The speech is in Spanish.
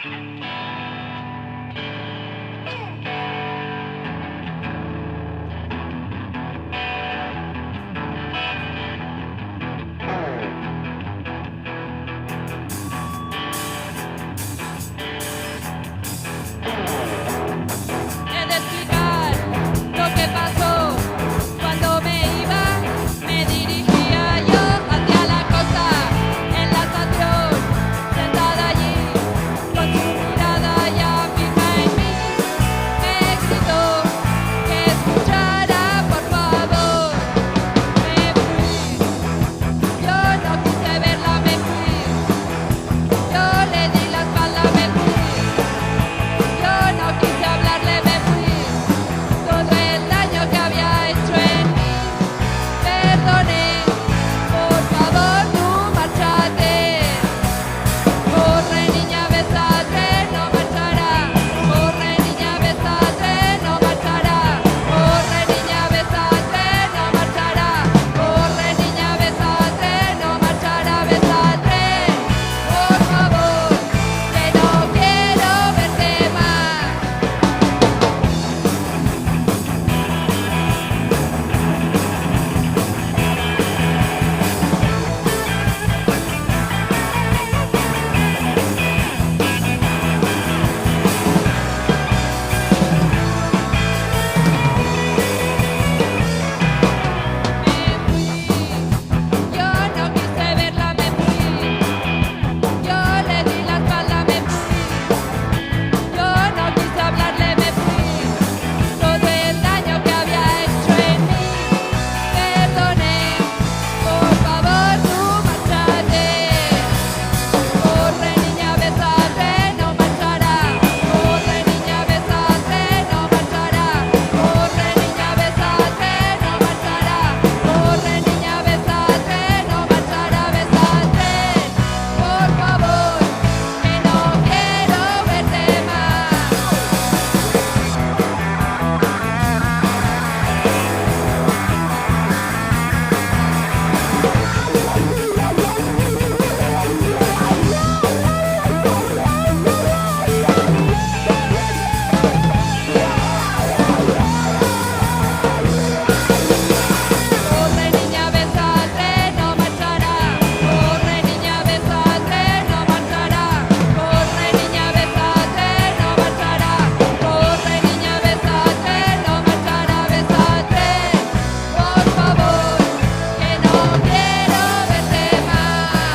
He de explicar lo que pasó cuando me iba. Me dirigía yo hacia la costa, en la estación, sentada allí, con su mirada ya fija en mí. Me gritó que escuchara, por favor. Me fui, yo no quise verla, me fui. Yo le di la espalda, me fui. Yo no quise hablarle, me fui. Todo el daño que había hecho en mí, perdoné. Por favor, tú márchate. Corre, niña, bésate, no marchará. Corre, niña, bésate, no marchará. Corre, niña, bésate, no marchará. Corre, niña, bésate, no marchará. Bésate, por favor, que no quiero verte más. Me fui, yo no quise verla, me fui. Yo le di la espalda, me fui. Yo no quise hablarle, me fui. Todo el daño que había hecho en mí, perdoné. Por favor, tú márchate. Corre, niña, bésate, no marchará. Corre, niña, bésate, no marchará. Corre, niña, bésate, no marchará. Corre, niña, bésate, no marchará. Bésate, por favor, que no quiero verte más. Corre, niña, bésate, no marchará. Corre, niña, bésate, no marchará. Corre, niña, bésate, no marchará. Corre, niña, bésate, no marchará. Bésate, por favor, que no quiero verte más.